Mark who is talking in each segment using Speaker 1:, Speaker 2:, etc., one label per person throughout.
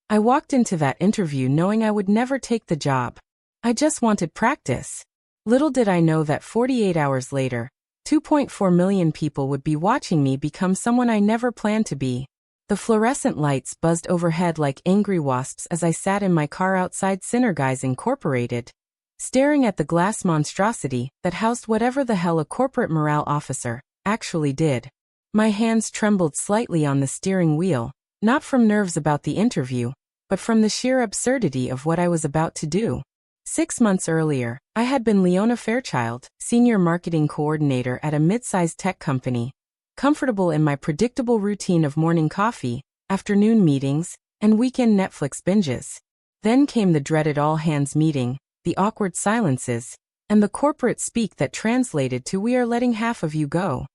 Speaker 1: I walked into that interview knowing I would never take the job. I just wanted practice. Little did I know that 48 hours later, 2.4 million people would be watching me become someone I never planned to be. The fluorescent lights buzzed overhead like angry wasps as I sat in my car outside Synergize Incorporated, staring at the glass monstrosity that housed whatever the hell a corporate morale officer actually did. My hands trembled slightly on the steering wheel, not from nerves about the interview, but from the sheer absurdity of what I was about to do. 6 months earlier, I had been Leona Fairchild, senior marketing coordinator at a mid-sized tech company, comfortable in my predictable routine of morning coffee, afternoon meetings, and weekend Netflix binges. Then came the dreaded all-hands meeting, the awkward silences, and the corporate speak that translated to "we are letting half of you go."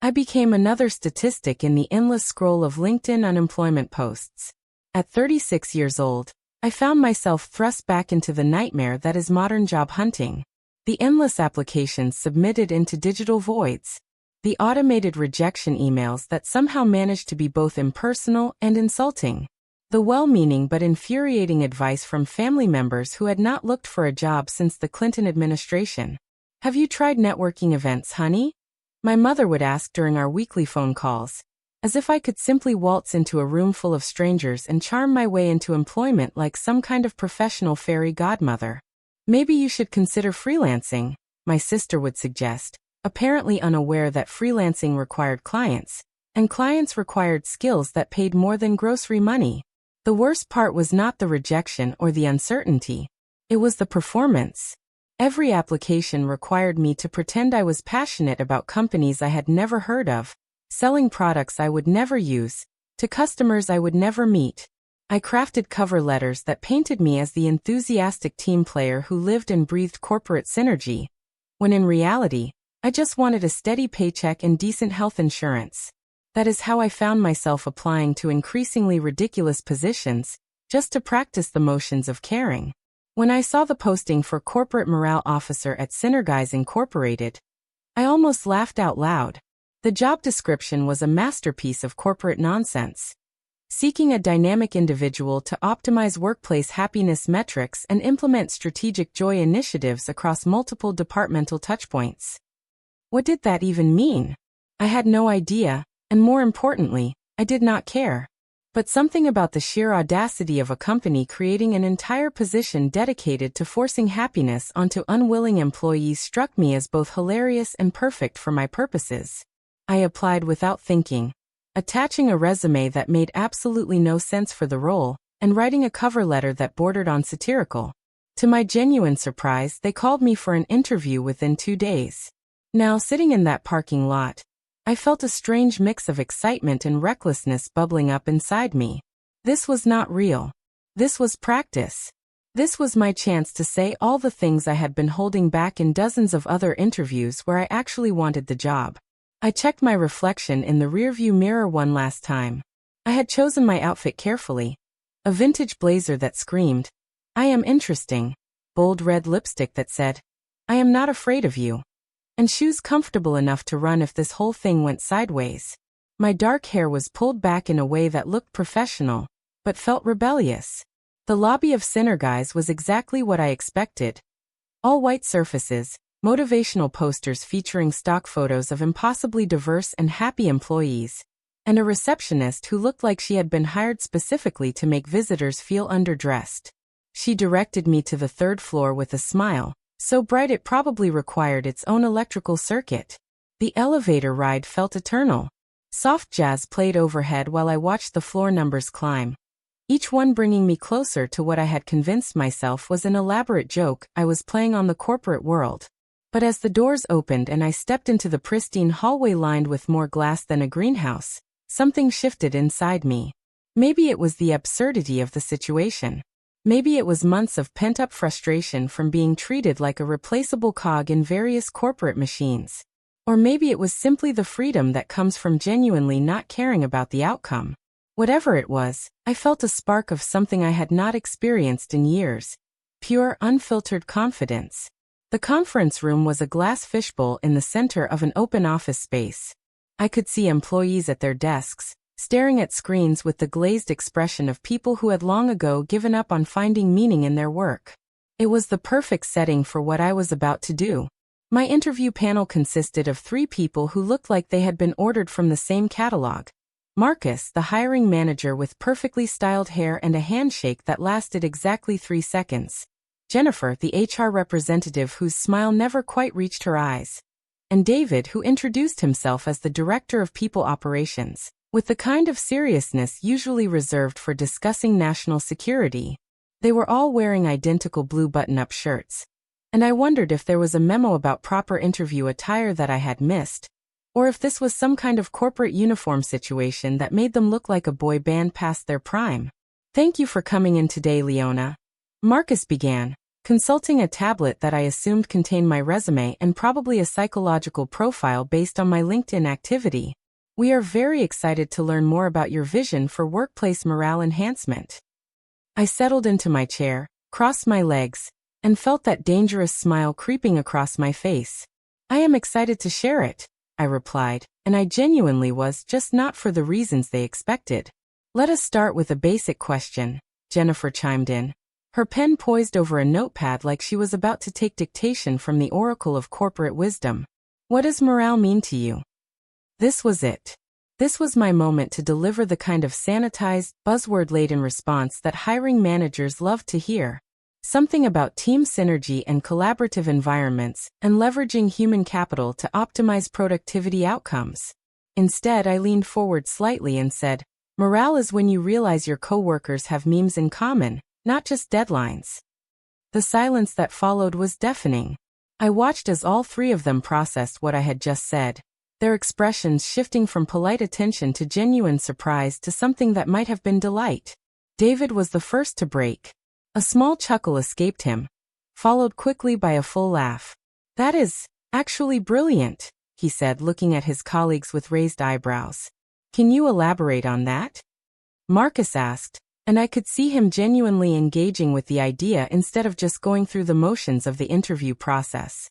Speaker 1: I became another statistic in the endless scroll of LinkedIn unemployment posts. At 36 years old, I found myself thrust back into the nightmare that is modern job hunting. The endless applications submitted into digital voids. The automated rejection emails that somehow managed to be both impersonal and insulting. The well-meaning but infuriating advice from family members who had not looked for a job since the Clinton administration. "Have you tried networking events, honey?" my mother would ask during our weekly phone calls, as if I could simply waltz into a room full of strangers and charm my way into employment like some kind of professional fairy godmother. "Maybe you should consider freelancing," my sister would suggest, apparently unaware that freelancing required clients, and clients required skills that paid more than grocery money. The worst part was not the rejection or the uncertainty. It was the performance. Every application required me to pretend I was passionate about companies I had never heard of, selling products I would never use, to customers I would never meet. I crafted cover letters that painted me as the enthusiastic team player who lived and breathed corporate synergy, when in reality, I just wanted a steady paycheck and decent health insurance. That is how I found myself applying to increasingly ridiculous positions, just to practice the motions of caring. When I saw the posting for corporate morale officer at Synergize Incorporated, I almost laughed out loud. The job description was a masterpiece of corporate nonsense. Seeking a dynamic individual to optimize workplace happiness metrics and implement strategic joy initiatives across multiple departmental touchpoints. What did that even mean? I had no idea, and more importantly, I did not care. But something about the sheer audacity of a company creating an entire position dedicated to forcing happiness onto unwilling employees struck me as both hilarious and perfect for my purposes. I applied without thinking, attaching a resume that made absolutely no sense for the role, and writing a cover letter that bordered on satirical. To my genuine surprise, they called me for an interview within 2 days. Now, sitting in that parking lot, I felt a strange mix of excitement and recklessness bubbling up inside me. This was not real. This was practice. This was my chance to say all the things I had been holding back in dozens of other interviews where I actually wanted the job. I checked my reflection in the rearview mirror one last time. I had chosen my outfit carefully. A vintage blazer that screamed, "I am interesting," bold red lipstick that said, "I am not afraid of you," and shoes comfortable enough to run if this whole thing went sideways. My dark hair was pulled back in a way that looked professional, but felt rebellious. The lobby of Synergize was exactly what I expected. All white surfaces, motivational posters featuring stock photos of impossibly diverse and happy employees, and a receptionist who looked like she had been hired specifically to make visitors feel underdressed. She directed me to the 3rd floor with a smile, so bright it probably required its own electrical circuit. The elevator ride felt eternal. Soft jazz played overhead while I watched the floor numbers climb, each one bringing me closer to what I had convinced myself was an elaborate joke I was playing on the corporate world. But as the doors opened and I stepped into the pristine hallway lined with more glass than a greenhouse, something shifted inside me. Maybe it was the absurdity of the situation. Maybe it was months of pent-up frustration from being treated like a replaceable cog in various corporate machines. Or maybe it was simply the freedom that comes from genuinely not caring about the outcome. Whatever it was, I felt a spark of something I had not experienced in years. Pure, unfiltered confidence. The conference room was a glass fishbowl in the center of an open office space. I could see employees at their desks, staring at screens with the glazed expression of people who had long ago given up on finding meaning in their work. It was the perfect setting for what I was about to do. My interview panel consisted of 3 people who looked like they had been ordered from the same catalog. Marcus, the hiring manager with perfectly styled hair and a handshake that lasted exactly 3 seconds. Jennifer, the HR representative whose smile never quite reached her eyes. And David, who introduced himself as the Director of People Operations, with the kind of seriousness usually reserved for discussing national security. They were all wearing identical blue button-up shirts. And I wondered if there was a memo about proper interview attire that I had missed, or if this was some kind of corporate uniform situation that made them look like a boy band past their prime. "Thank you for coming in today, Leona," Marcus began, consulting a tablet that I assumed contained my resume and probably a psychological profile based on my LinkedIn activity. "We are very excited to learn more about your vision for workplace morale enhancement." I settled into my chair, crossed my legs, and felt that dangerous smile creeping across my face. "I am excited to share it," I replied, and I genuinely was, just not for the reasons they expected. "Let us start with a basic question," Jennifer chimed in, her pen poised over a notepad like she was about to take dictation from the oracle of corporate wisdom. "What does morale mean to you?" This was it. This was my moment to deliver the kind of sanitized, buzzword-laden response that hiring managers love to hear. Something about team synergy and collaborative environments, and leveraging human capital to optimize productivity outcomes. Instead, I leaned forward slightly and said, "Morale is when you realize your coworkers have memes in common, not just deadlines." The silence that followed was deafening. I watched as all 3 of them processed what I had just said, their expressions shifting from polite attention to genuine surprise to something that might have been delight. David was the first to break. A small chuckle escaped him, followed quickly by a full laugh. "That is actually brilliant," he said, looking at his colleagues with raised eyebrows. "Can you elaborate on that?" Marcus asked, and I could see him genuinely engaging with the idea instead of just going through the motions of the interview process.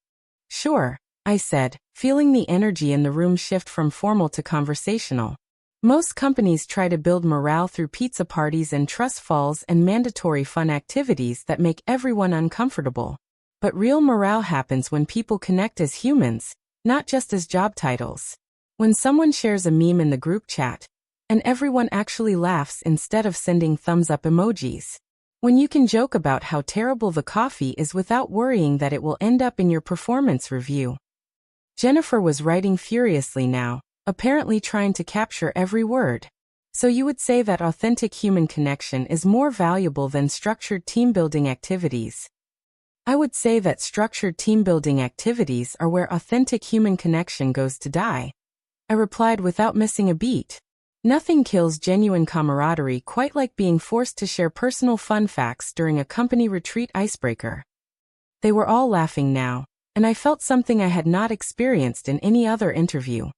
Speaker 1: "Sure," I said, feeling the energy in the room shift from formal to conversational. Most companies try to build morale through pizza parties and trust falls and mandatory fun activities that make everyone uncomfortable. But real morale happens when people connect as humans, not just as job titles. When someone shares a meme in the group chat, and everyone actually laughs instead of sending thumbs-up emojis. When you can joke about how terrible the coffee is without worrying that it will end up in your performance review. Jennifer was writing furiously now, apparently trying to capture every word. "So you would say that authentic human connection is more valuable than structured team-building activities?" "I would say that structured team-building activities are where authentic human connection goes to die," I replied without missing a beat. Nothing kills genuine camaraderie quite like being forced to share personal fun facts during a company retreat icebreaker. They were all laughing now, and I felt something I had not experienced in any other interview.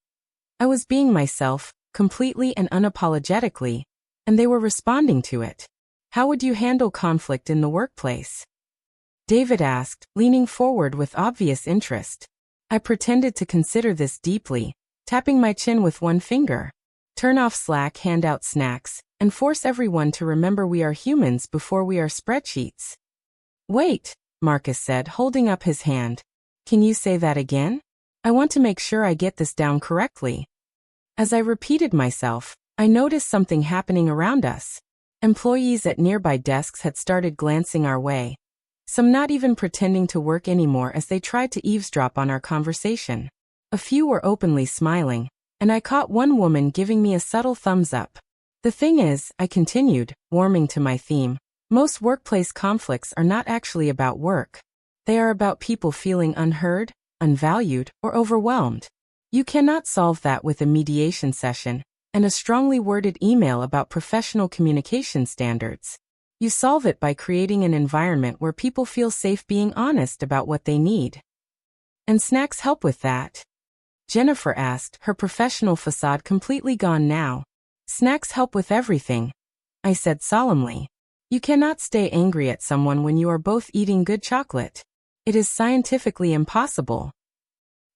Speaker 1: I was being myself, completely and unapologetically, and they were responding to it. "How would you handle conflict in the workplace?" David asked, leaning forward with obvious interest. I pretended to consider this deeply, tapping my chin with one finger. "Turn off Slack, hand out snacks, and force everyone to remember we are humans before we are spreadsheets." "Wait," Marcus said, holding up his hand. "Can you say that again? I want to make sure I get this down correctly." As I repeated myself, I noticed something happening around us. Employees at nearby desks had started glancing our way, some not even pretending to work anymore as they tried to eavesdrop on our conversation. A few were openly smiling, and I caught one woman giving me a subtle thumbs up. "The thing is," I continued, warming to my theme, "most workplace conflicts are not actually about work. They are about people feeling unheard, unvalued, or overwhelmed. You cannot solve that with a mediation session and a strongly worded email about professional communication standards. You solve it by creating an environment where people feel safe being honest about what they need." "And snacks help with that?" Jennifer asked, her professional facade completely gone now. "Snacks help with everything," I said solemnly. "You cannot stay angry at someone when you are both eating good chocolate. It is scientifically impossible."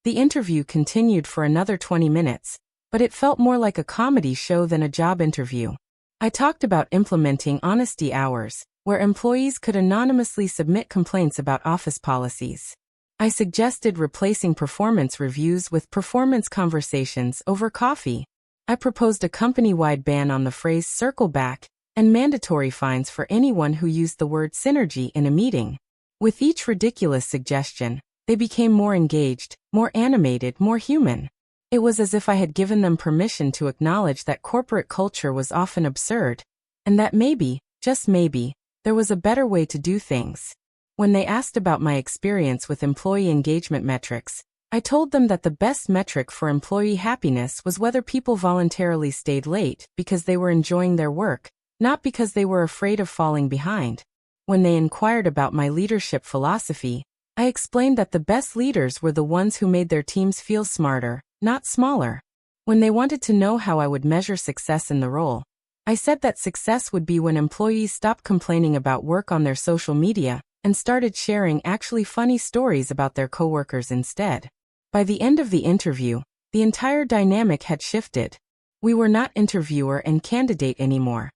Speaker 1: The interview continued for another 20 minutes, but it felt more like a comedy show than a job interview. I talked about implementing honesty hours, where employees could anonymously submit complaints about office policies. I suggested replacing performance reviews with performance conversations over coffee. I proposed a company-wide ban on the phrase circle back and mandatory fines for anyone who used the word synergy in a meeting. With each ridiculous suggestion, they became more engaged, more animated, more human. It was as if I had given them permission to acknowledge that corporate culture was often absurd, and that maybe, just maybe, there was a better way to do things. When they asked about my experience with employee engagement metrics, I told them that the best metric for employee happiness was whether people voluntarily stayed late because they were enjoying their work, not because they were afraid of falling behind. When they inquired about my leadership philosophy, I explained that the best leaders were the ones who made their teams feel smarter, not smaller. When they wanted to know how I would measure success in the role, I said that success would be when employees stopped complaining about work on their social media and started sharing actually funny stories about their coworkers instead. By the end of the interview, the entire dynamic had shifted. We were not interviewer and candidate anymore.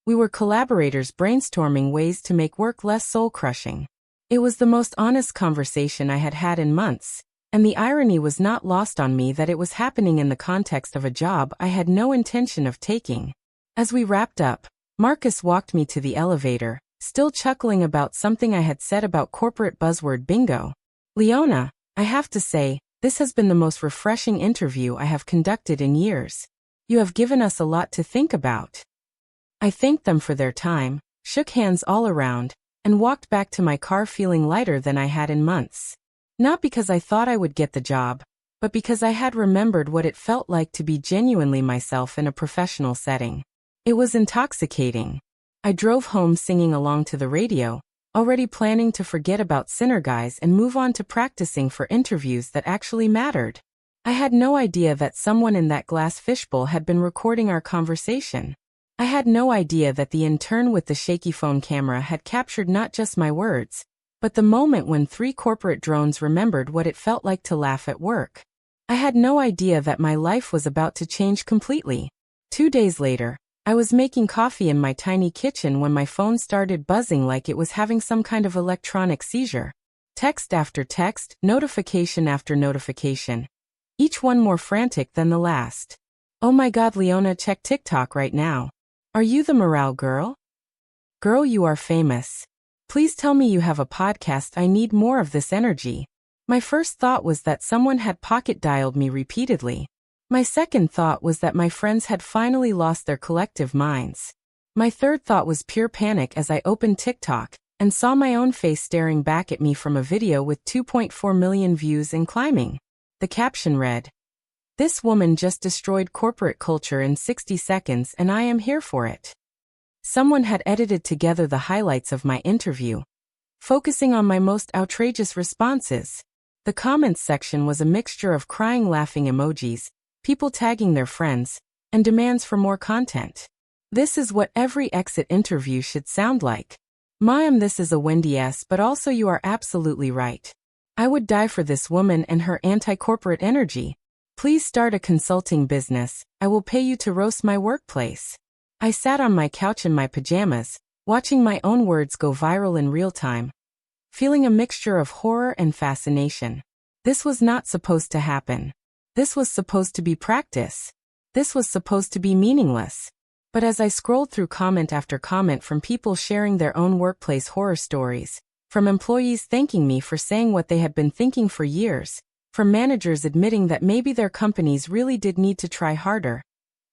Speaker 1: We were collaborators brainstorming ways to make work less soul-crushing. It was the most honest conversation I had had in months, and the irony was not lost on me that it was happening in the context of a job I had no intention of taking. As we wrapped up, Marcus walked me to the elevator, still chuckling about something I had said about corporate buzzword bingo. "Leona, I have to say, this has been the most refreshing interview I have conducted in years. You have given us a lot to think about." I thanked them for their time, shook hands all around, and walked back to my car feeling lighter than I had in months. Not because I thought I would get the job, but because I had remembered what it felt like to be genuinely myself in a professional setting. It was intoxicating. I drove home singing along to the radio, already planning to forget about Synergize and move on to practicing for interviews that actually mattered. I had no idea that someone in that glass fishbowl had been recording our conversation. I had no idea that the intern with the shaky phone camera had captured not just my words, but the moment when 3 corporate drones remembered what it felt like to laugh at work. I had no idea that my life was about to change completely. 2 days later, I was making coffee in my tiny kitchen when my phone started buzzing like it was having some kind of electronic seizure. Text after text, notification after notification. Each one more frantic than the last. "Oh my God, Leona, check TikTok right now. Are you the morale girl? Girl, you are famous. Please tell me you have a podcast. I need more of this energy." My first thought was that someone had pocket dialed me repeatedly. My second thought was that my friends had finally lost their collective minds. My third thought was pure panic as I opened TikTok and saw my own face staring back at me from a video with 2.4 million views and climbing. The caption read, "This woman just destroyed corporate culture in 60 seconds and I am here for it." Someone had edited together the highlights of my interview, focusing on my most outrageous responses. The comments section was a mixture of crying laughing emojis, people tagging their friends, and demands for more content. This is what every exit interview should sound like. "Ma'am, this is a Wendy S, but also you are absolutely right. I would die for this woman and her anti-corporate energy. Please start a consulting business. I will pay you to roast my workplace." I sat on my couch in my pajamas, watching my own words go viral in real time, feeling a mixture of horror and fascination. This was not supposed to happen. This was supposed to be practice. This was supposed to be meaningless. But as I scrolled through comment after comment from people sharing their own workplace horror stories, from employees thanking me for saying what they had been thinking for years, from managers admitting that maybe their companies really did need to try harder,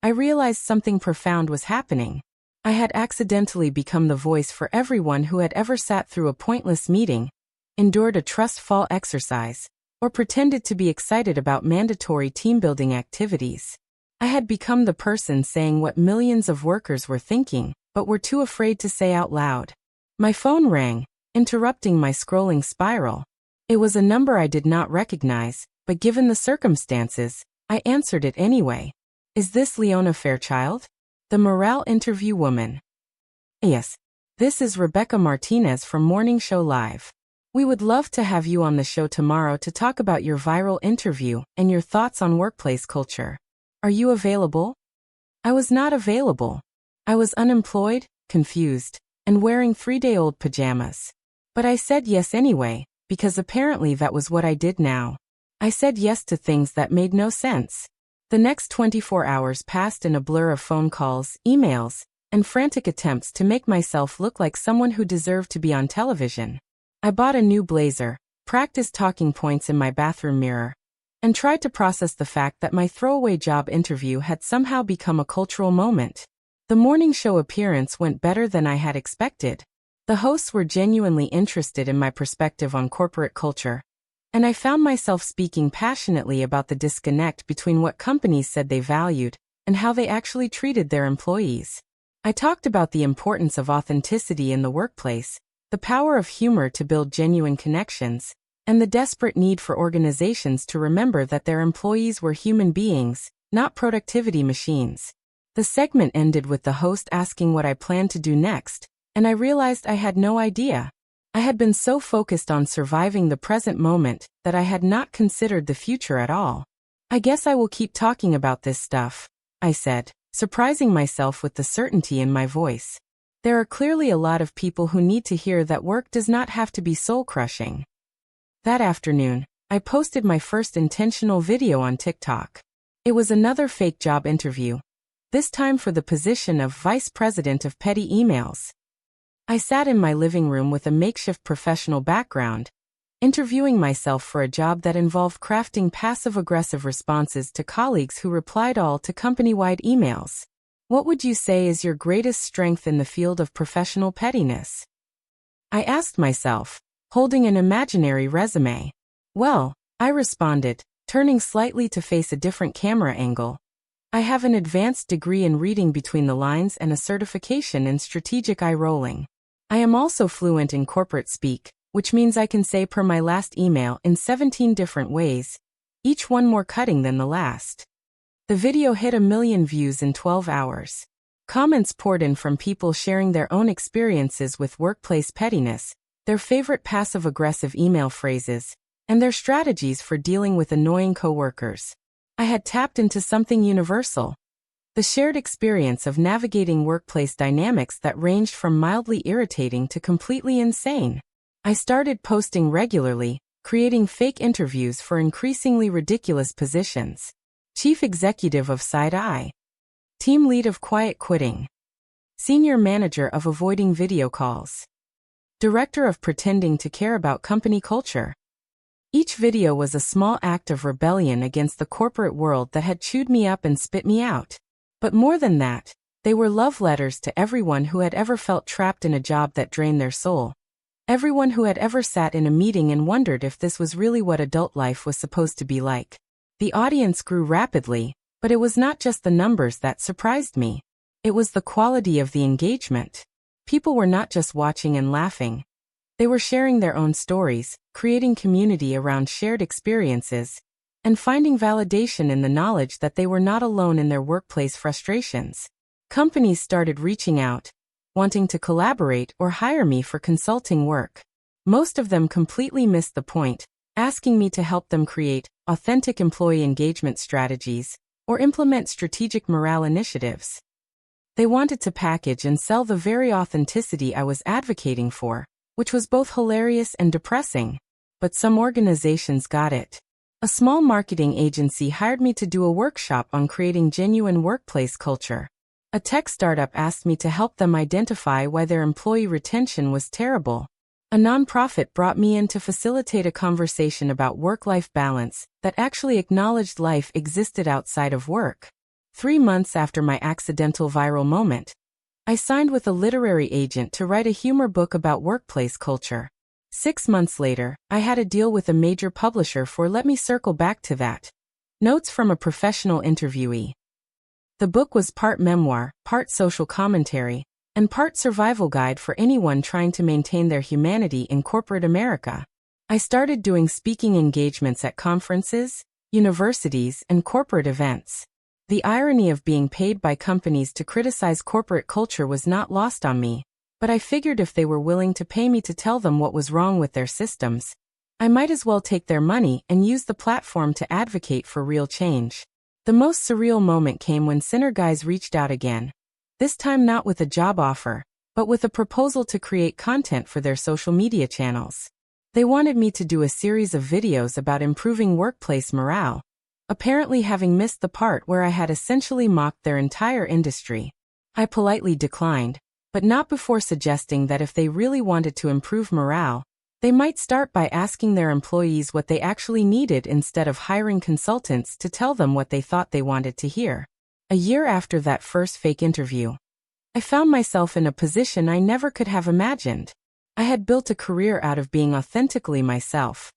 Speaker 1: I realized something profound was happening. I had accidentally become the voice for everyone who had ever sat through a pointless meeting, endured a trust fall exercise, or pretended to be excited about mandatory team-building activities. I had become the person saying what millions of workers were thinking, but were too afraid to say out loud. My phone rang, interrupting my scrolling spiral. It was a number I did not recognize, but given the circumstances, I answered it anyway. "Is this Leona Fairchild? The morale interview woman?" "Yes. This is Rebecca Martinez from Morning Show Live. We would love to have you on the show tomorrow to talk about your viral interview and your thoughts on workplace culture." Are you available? I was not available. I was unemployed, confused, and wearing 3-day-old pajamas. But I said yes anyway, because apparently that was what I did now. I said yes to things that made no sense. The next 24 hours passed in a blur of phone calls, emails, and frantic attempts to make myself look like someone who deserved to be on television. I bought a new blazer, practiced talking points in my bathroom mirror, and tried to process the fact that my throwaway job interview had somehow become a cultural moment. The morning show appearance went better than I had expected. The hosts were genuinely interested in my perspective on corporate culture, and I found myself speaking passionately about the disconnect between what companies said they valued and how they actually treated their employees. I talked about the importance of authenticity in the workplace, the power of humor to build genuine connections, and the desperate need for organizations to remember that their employees were human beings, not productivity machines. The segment ended with the host asking what I planned to do next, and I realized I had no idea. I had been so focused on surviving the present moment that I had not considered the future at all. I guess I will keep talking about this stuff, I said, surprising myself with the certainty in my voice. There are clearly a lot of people who need to hear that work does not have to be soul-crushing. That afternoon, I posted my first intentional video on TikTok. It was another fake job interview, this time for the position of Vice President of Petty Emails. I sat in my living room with a makeshift professional background, interviewing myself for a job that involved crafting passive-aggressive responses to colleagues who replied all to company-wide emails. What would you say is your greatest strength in the field of professional pettiness? I asked myself, holding an imaginary resume. Well, I responded, turning slightly to face a different camera angle. I have an advanced degree in reading between the lines and a certification in strategic eye-rolling. I am also fluent in corporate speak, which means I can say per my last email in 17 different ways, each one more cutting than the last. The video hit 1 million views in 12 hours. Comments poured in from people sharing their own experiences with workplace pettiness, their favorite passive-aggressive email phrases, and their strategies for dealing with annoying coworkers. I had tapped into something universal. The shared experience of navigating workplace dynamics that ranged from mildly irritating to completely insane. I started posting regularly, creating fake interviews for increasingly ridiculous positions. Chief Executive of Side Eye. Team Lead of Quiet Quitting. Senior Manager of Avoiding Video Calls. Director of Pretending to Care About Company Culture. Each video was a small act of rebellion against the corporate world that had chewed me up and spit me out. But more than that, they were love letters to everyone who had ever felt trapped in a job that drained their soul. Everyone who had ever sat in a meeting and wondered if this was really what adult life was supposed to be like. The audience grew rapidly, but it was not just the numbers that surprised me. It was the quality of the engagement. People were not just watching and laughing. They were sharing their own stories, creating community around shared experiences, and finding validation in the knowledge that they were not alone in their workplace frustrations. Companies started reaching out, wanting to collaborate or hire me for consulting work. Most of them completely missed the point, asking me to help them create authentic employee engagement strategies or implement strategic morale initiatives. They wanted to package and sell the very authenticity I was advocating for, which was both hilarious and depressing. But some organizations got it. A small marketing agency hired me to do a workshop on creating genuine workplace culture. A tech startup asked me to help them identify why their employee retention was terrible. A nonprofit brought me in to facilitate a conversation about work-life balance that actually acknowledged life existed outside of work. 3 months after my accidental viral moment, I signed with a literary agent to write a humor book about workplace culture. 6 months later, I had a deal with a major publisher for Let Me Circle Back to That. Notes from a professional interviewee. The book was part memoir, part social commentary, and part survival guide for anyone trying to maintain their humanity in corporate America. I started doing speaking engagements at conferences, universities, and corporate events. The irony of being paid by companies to criticize corporate culture was not lost on me, but I figured if they were willing to pay me to tell them what was wrong with their systems, I might as well take their money and use the platform to advocate for real change. The most surreal moment came when Cinerguys reached out again, this time not with a job offer, but with a proposal to create content for their social media channels. They wanted me to do a series of videos about improving workplace morale, apparently having missed the part where I had essentially mocked their entire industry. I politely declined, but not before suggesting that if they really wanted to improve morale, they might start by asking their employees what they actually needed instead of hiring consultants to tell them what they thought they wanted to hear. A year after that first fake interview, I found myself in a position I never could have imagined. I had built a career out of being authentically myself,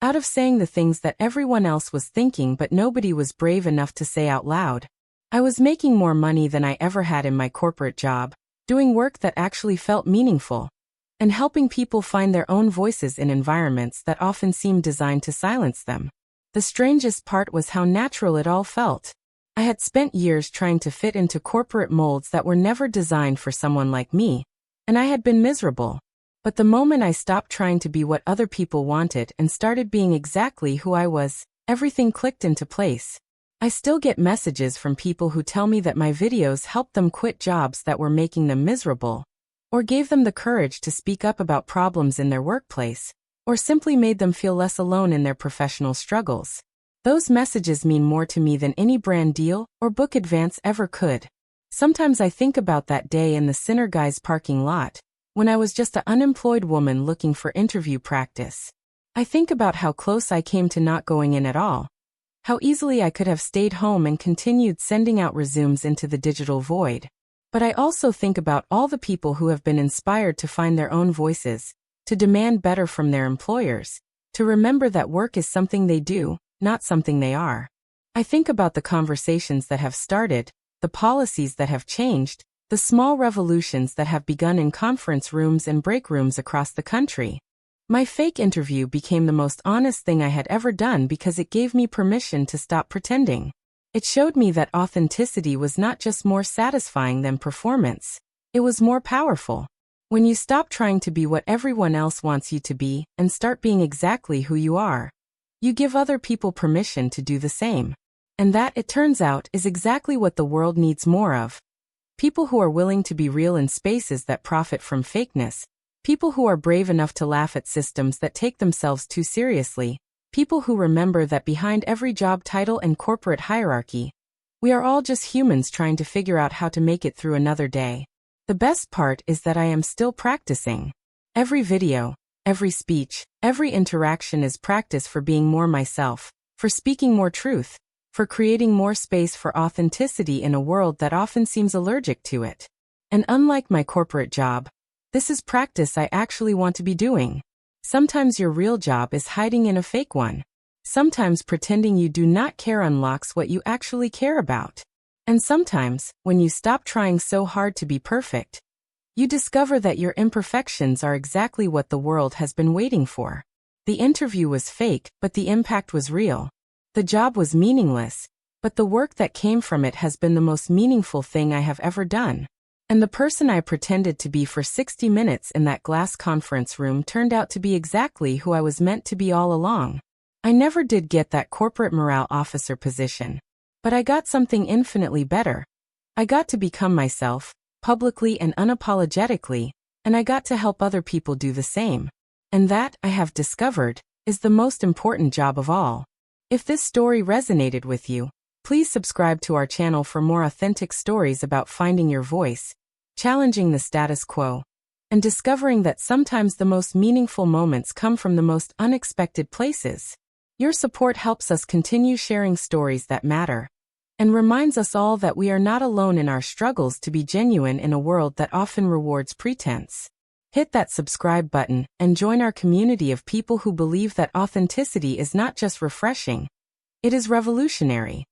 Speaker 1: out of saying the things that everyone else was thinking but nobody was brave enough to say out loud. I was making more money than I ever had in my corporate job, doing work that actually felt meaningful, and helping people find their own voices in environments that often seemed designed to silence them. The strangest part was how natural it all felt. I had spent years trying to fit into corporate molds that were never designed for someone like me, and I had been miserable. But the moment I stopped trying to be what other people wanted and started being exactly who I was, everything clicked into place. I still get messages from people who tell me that my videos helped them quit jobs that were making them miserable, or gave them the courage to speak up about problems in their workplace, or simply made them feel less alone in their professional struggles. Those messages mean more to me than any brand deal or book advance ever could. Sometimes I think about that day in the Cinerguys parking lot, when I was just an unemployed woman looking for interview practice. I think about how close I came to not going in at all, how easily I could have stayed home and continued sending out resumes into the digital void. But I also think about all the people who have been inspired to find their own voices, to demand better from their employers, to remember that work is something they do, not something they are. I think about the conversations that have started, the policies that have changed, the small revolutions that have begun in conference rooms and break rooms across the country. My fake interview became the most honest thing I had ever done because it gave me permission to stop pretending. It showed me that authenticity was not just more satisfying than performance, it was more powerful. When you stop trying to be what everyone else wants you to be and start being exactly who you are, you give other people permission to do the same. And that, it turns out, is exactly what the world needs more of. People who are willing to be real in spaces that profit from fakeness. People who are brave enough to laugh at systems that take themselves too seriously. People who remember that behind every job title and corporate hierarchy, we are all just humans trying to figure out how to make it through another day. The best part is that I am still practicing. Every video, every speech, every interaction is practice for being more myself, for speaking more truth, for creating more space for authenticity in a world that often seems allergic to it. And unlike my corporate job, this is practice I actually want to be doing. Sometimes your real job is hiding in a fake one. Sometimes pretending you do not care unlocks what you actually care about. And sometimes, when you stop trying so hard to be perfect, you discover that your imperfections are exactly what the world has been waiting for. The interview was fake, but the impact was real. The job was meaningless, but the work that came from it has been the most meaningful thing I have ever done. And the person I pretended to be for 60 minutes in that glass conference room turned out to be exactly who I was meant to be all along. I never did get that corporate morale officer position, but I got something infinitely better. I got to become myself, publicly and unapologetically, and I got to help other people do the same. And that, I have discovered, is the most important job of all. If this story resonated with you, please subscribe to our channel for more authentic stories about finding your voice, challenging the status quo, and discovering that sometimes the most meaningful moments come from the most unexpected places. Your support helps us continue sharing stories that matter, and reminds us all that we are not alone in our struggles to be genuine in a world that often rewards pretense. Hit that subscribe button and join our community of people who believe that authenticity is not just refreshing, it is revolutionary.